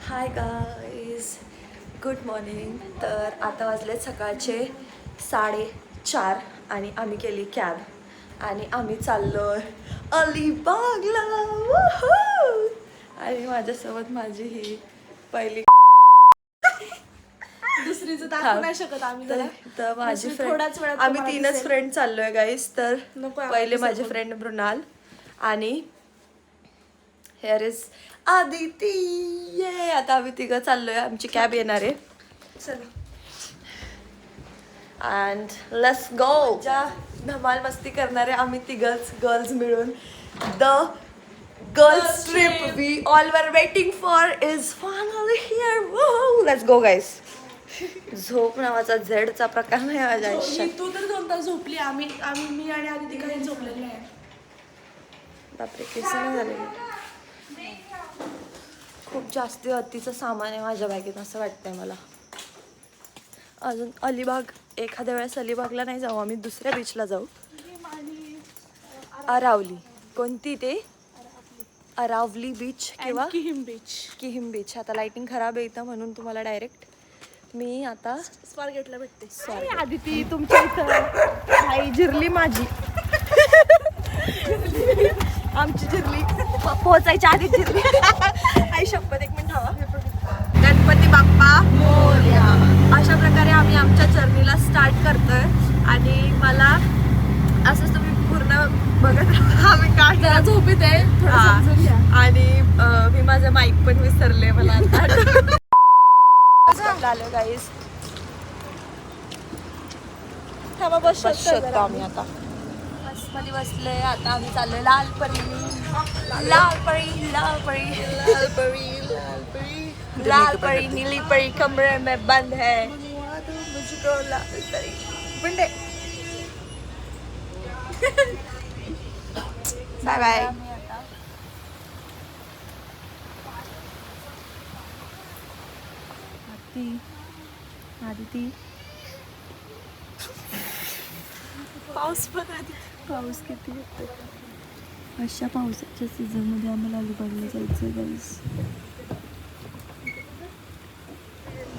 Hi guys, good morning. तर आता वाजले सकाळचे 4:30 आणि आम्ही केली कॅब आणि आम्ही चाललोय अलिबागला. आणि माझ्यासोबत माझी ही पहिली दुसरीचं दाखवू नाही शकत आम्ही तर माझी फ्रेंड, थोड्याच वेळात आम्ही 3च फ्रेंड चाललोय गाईज. तर पहिले माझे फ्रेंड मृणाल आणि हेअर इज आदिती. ये आता आम्ही तिघं चाललोय, आमची कॅब येणार आहे. चला अँड लेट्स गो. ज्या धमाल मस्ती करणारे आम्ही तिघच गर्ल्स मिळून the girls trip we all were waiting for is finally here. Let's go guys. झोप नावाचा झेडचा प्रकार नाही माझ्या आयुष्यात. तू तर 2 तास झोपली. आम्ही मी आणि आदिती काही झोपलेलं नाही. बापरे, केस नाही झालेले. खूप जास्ती अतिचं सामान आहे माझ्या बॅगेत असं वाटतंय मला. अजून अलिबाग, एखाद्या वेळेस अलिबागला नाही जाऊ आम्ही, दुसऱ्या बीचला जाऊ. अरावली. कोणती ते? अरावली बीच किंवा किहिम बीच. आता लाइटिंग खराब आहे इथं म्हणून तुम्हाला डायरेक्ट मी आता स्वारगेटला भेटते. आदिती तुमच्या इथं आई जिरली माझी. आमची जिरली पोहोचायच्या आधी जिरली. आई शपथ, एक मिनिट हवा. गणपती बाप्पा मोरया. अशा प्रकारे आम्ही आमच्या जर्नीला स्टार्ट करतोय आणि मला असंच तुम्ही पूर्ण बघत राहा. आम्ही काय जरा झोपीत आहे, थोडं समजून घ्या. आणि मी माझं माईक पण विसरले. मला आलो गाईज. बस शकतो आम्ही आता. बसमध्ये बसले. आता आम्ही चाललोय लालपरी. लालपरी लालपरी लालपरी लालपरी लालपरी नीली परी कमरे में बंद है मुझको लालपरी बंदे. Bye bye. आदिती पाऊस पण आधी. पाऊस किती येतो. अशा पावसाच्या सीझनमध्ये आम्हाला अलिबागला जायचं गाईस.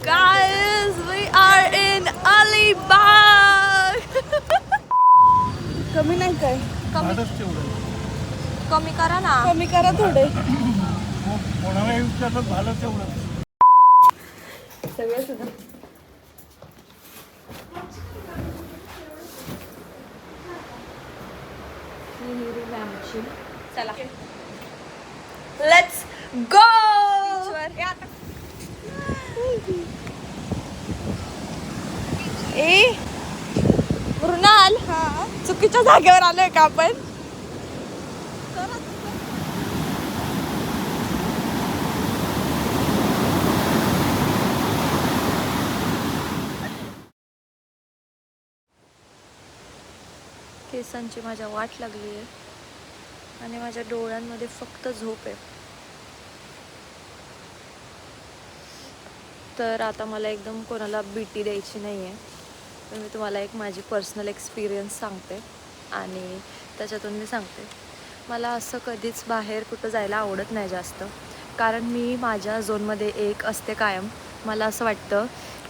गाईस वी आर इन अलिबाग. कमी नाही काय? कमी करा ना. कमी करा थोडे. सगळं सुद्धा चला लेट्स गो. ए मृणाल, चुकीच्या जागेवर आलोय का आपण? केसांची माझ्या वाट लागली आहे आणि माझ्या डोळ्यांमध्ये फक्त झोप आहे. तर आता मला एकदम कोणाला भीती द्यायची नाही आहे. तर मी तुम्हाला एक माझी पर्सनल एक्सपिरियन्स सांगते आणि त्याच्यातून मी सांगते. मला असं कधीच बाहेर कुठं जायला आवडत नाही जास्त, कारण मी माझ्या झोनमध्ये एक असते कायम. मला असं वाटतं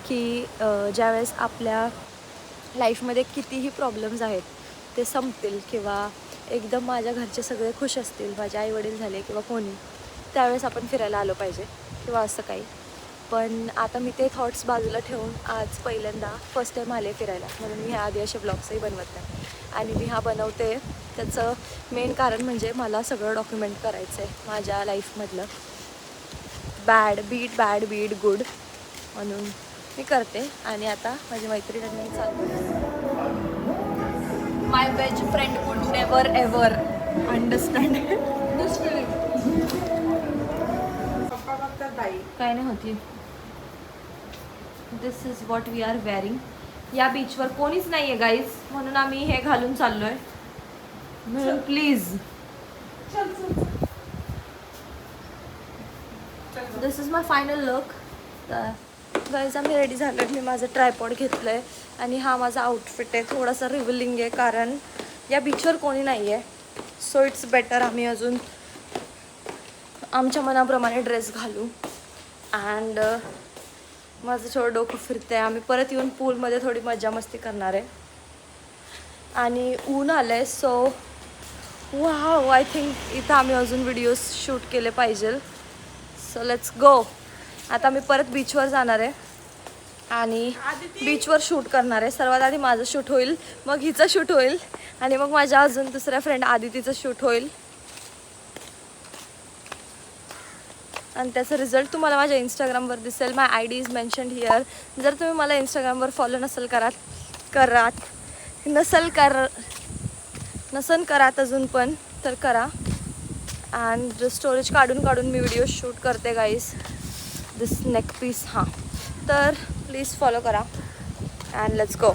की ज्यावेळेस आपल्या लाईफमध्ये कितीही प्रॉब्लेम्स आहेत ते संपतील किंवा एकदम माझ्या घरचे सगळे खुश असतील, माझे आईवडील झाले किंवा कोणी, त्यावेळेस आपण फिरायला आलो पाहिजे किंवा असं काही. पण आता मी ते थॉट्स बाजूला ठेवून आज पहिल्यांदा फर्स्ट टाईम आले फिरायला, म्हणून मी ह्या आधी असे ब्लॉग्सही बनवत नाही. आणि मी हा बनवते त्याचं मेन कारण म्हणजे मला सगळं डॉक्युमेंट करायचं आहे माझ्या लाईफमधलं. बॅड बीट गुड म्हणून मी करते. आणि आता माझी मैत्रिणी चालू. My best friend would never ever understand this feeling. काय नाही होती. This is what we are wearing. या बीचवर कोणीच नाही आहे गाईज, म्हणून आम्ही हे घालून चाललोय. म्हणून please this is my final look. तर गाईज आम्ही रेडी झालो. मी माझं ट्रायपॉड घेतलं आहे आणि हा माझा आउटफिट आहे. थोडासा रिव्हिलिंग आहे कारण या बीचवर कोणी नाही आहे. सो इट्स बेटर आम्ही अजून आमच्या मनाप्रमाणे ड्रेस घालू. अँड माझं थोडं डोकं फिरते. आम्ही परत येऊन पूलमध्ये थोडी मजा मस्ती करणार आहे. आणि ऊन आलं आहे सो वाव, आय थिंक इथं आम्ही अजून व्हिडिओज शूट केले पाहिजे. So let's go. आता मी परत बीचवर जाणार आहे आणि बीचवर शूट करणार आहे. सर्वात आधी माझं शूट होईल, मग हिचं शूट होईल आणि मग माझ्या अजून दुसऱ्या फ्रेंड आदितीचं शूट होईल. आणि त्याचा रिझल्ट तुम्हाला माझ्या इंस्टाग्रामवर दिसेल. My I D is mentioned here. जर तुम्ही मला इंस्टाग्रामवर फॉलो नसेल करात अजून पण तर करा. अँड स्टोरेज काढून मी व्हिडिओ शूट करते गाईज. दिस नेक पीस हां, तर प्लीज फॉलो करा अँड लेट्स गो.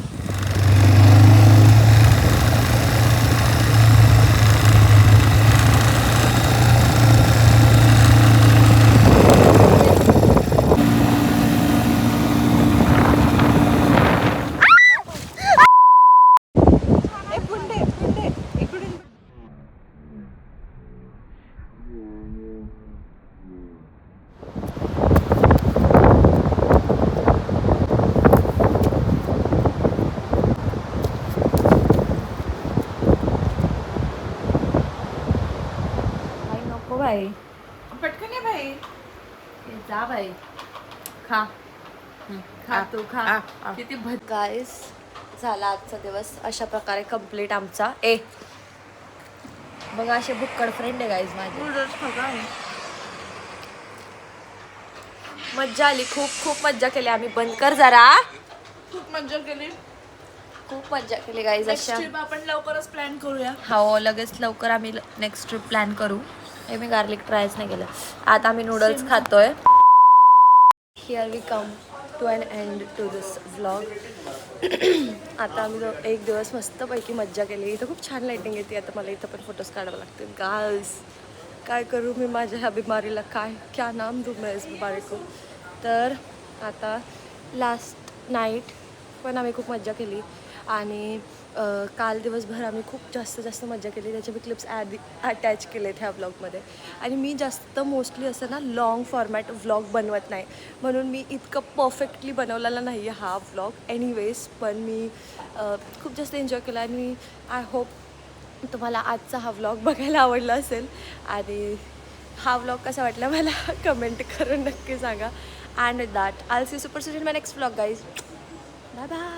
भाई पटकन ये भाई. जा भाई, खा खा तू खा. किती गाईस झाला आजचा दिवस अशा प्रकारे कंप्लीट आमचा. बघा असे बुक्कड फ्रेंड आहे गाईज माझे. मज्जा आली, खूप मज्जा केली आम्ही. बंद कर जरा. खूप मजा केली. खूप मज्जा केली गाईज अशा. आपण लवकरच प्लॅन करूया. हो, लगेच लवकर आम्ही नेक्स्ट ट्रिप प्लॅन करू. हे मी गार्लिक ट्रायच नाही केलं. आता आम्ही नूडल्स खातोय. Here we come to an end to this vlog. आता आम्ही एक दिवस मस्तपैकी मज्जा केली. इथं खूप छान लाईटिंग येते. आता मला इथं पण फोटोज काढावे लागतील. गार्ल्स काय करू मी माझ्या ह्या बिमारीला, क्या नाम दूँ मैं इस बिमारी को. तर आता लास्ट नाईट पण आम्ही खूप मज्जा केली आणि काल दिवसभर आम्ही खूप जास्त मजा केली. त्याचे मी क्लिप्स अटॅच केलेत ह्या व्लॉगमध्ये. आणि मी जास्त मोस्टली असं ना लॉंग फॉर्मॅट व्लॉग बनवत नाही, म्हणून मी इतकं परफेक्टली बनवलेला नाही आहे हा व्लॉग. एनिवेज पण मी खूप जास्त एन्जॉय केला आणि आय होप तुम्हाला आजचा हा व्लॉग बघायला आवडला असेल. आणि हा व्लॉग कसा वाटला मला कमेंट करून नक्की सांगा. And with that I will see super soon in my next vlog guys. Bye bye.